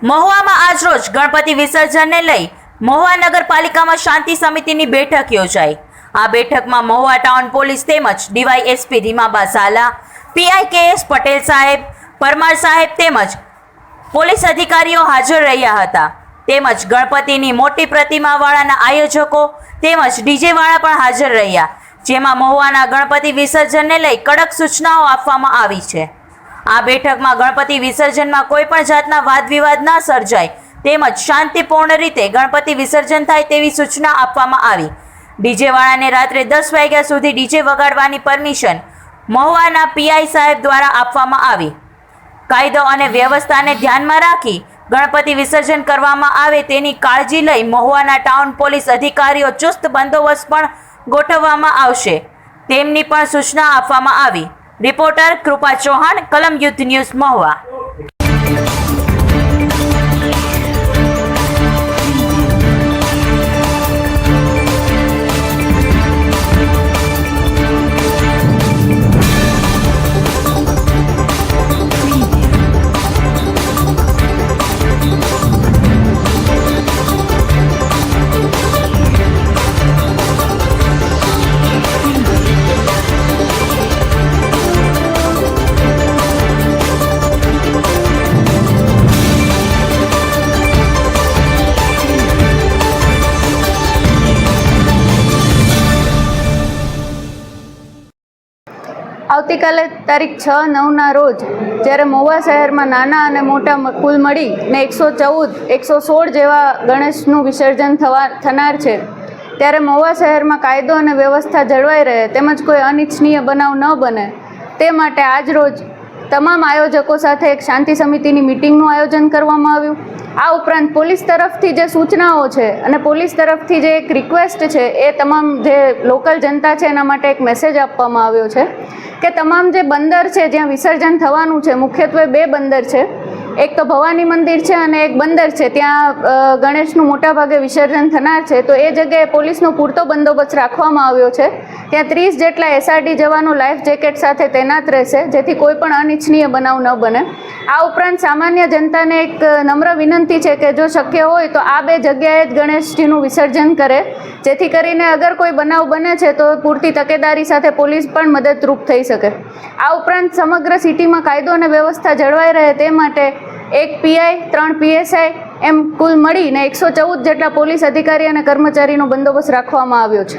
મહુવામાં આજરોજ ગણપતિ વિસર્જનને લઈ મહુવા નગરપાલિકામાં શાંતિ સમિતિની બેઠક યોજાઈ। આ બેઠકમાં મહુવા ટાઉન પોલીસ તેમજ DYSP Reemaba Jhala, PI KS Patel સાહેબ, પરમાર સાહેબ તેમજ પોલીસ અધિકારીઓ હાજર રહ્યા હતા। તેમજ ગણપતિની મોટી પ્રતિમાવાળાના આયોજકો તેમજ ડીજે વાળા પણ હાજર રહ્યા, જેમાં મહુવાના ગણપતિ વિસર્જનને લઈ કડક સૂચનાઓ આપવામાં આવી છે। આ બેઠકમાં ગણપતિ વિસર્જનમાં કોઈ પણ જાતના વાદ વિવાદ ન સર્જાય તેમજ શાંતિપૂર્ણ રીતે ગણપતિ વિસર્જન થાય તેવી સૂચના આપવામાં આવી। ડીજે વાળાને રાત્રે 10 વાગ્યા સુધી ડીજે વગાડવાની પરમિશન મહુવાના પીઆઈ સાહેબ દ્વારા આપવામાં આવી। કાયદો અને વ્યવસ્થાને ધ્યાનમાં રાખી ગણપતિ વિસર્જન કરવામાં આવે તેની કાળજી લઈ મહુવાના ટાઉન પોલીસ અધિકારીઓ ચુસ્ત બંદોબસ્ત પણ ગોઠવવામાં આવશે તેમની પણ સૂચના આપવામાં આવી। રિપોર્ટર કૃપા ચૌહાણ, કલમ યુદ્ધ ન્યૂઝ, મહુવા। આવતીકાલે તારીખ 6/9ના રોજ જ્યારે મહુવા શહેરમાં નાના અને મોટા કુલ મળીને 114, 116 જેવા ગણેશનું વિસર્જન થનાર છે, ત્યારે મહુવા શહેરમાં કાયદો અને વ્યવસ્થા જળવાઈ રહે તેમજ કોઈ અનિચ્છનીય બનાવ ન બને તે માટે આજ રોજ તમામ આયોજકો સાથે એક શાંતિ સમિતિની મિટિંગનું આયોજન કરવામાં આવ્યું। આ ઉપરાંત પોલીસ તરફથી જે સૂચનાઓ છે અને પોલીસ તરફથી જે એક રિક્વેસ્ટ છે એ તમામ જે લોકલ જનતા છે એના માટે એક મેસેજ આપવામાં આવ્યો છે કે તમામ જે બંદર છે જ્યાં વિસર્જન થવાનું છે, મુખ્યત્વે 2 બંદર છે, એક તો ભવાની મંદિર છે અને એક બંદર છે, ત્યાં ગણેશનું મોટાભાગે વિસર્જન થનાર છે, તો એ જગ્યાએ પોલીસનો પૂરતો બંદોબસ્ત રાખવામાં આવ્યો છે। ત્યાં 30 જેટલા SRD જવાનો લાઈફ જેકેટ સાથે તૈનાત રહેશે, જેથી કોઈ પણ અનિચ્છનીય બનાવ ન બને। આ ઉપરાંત સામાન્ય જનતાને એક નમ્ર વિનંતી છે કે જો શક્ય હોય તો આ 2 જગ્યાએ જ ગણેશજીનું વિસર્જન કરે, જેથી કરીને અગર કોઈ બનાવ બને છે તો પૂરતી તકેદારી સાથે પોલીસ પણ મદદરૂપ થઈ શકે। આ ઉપરાંત સમગ્ર સિટીમાં કાયદો અને વ્યવસ્થા જળવાઈ રહે તે માટે 1 પીઆઈ, 3 PSI એમ કુલ મળીને 114 જેટલા પોલીસ અધિકારી અને કર્મચારીનો બંદોબસ્ત રાખવામાં આવ્યો છે।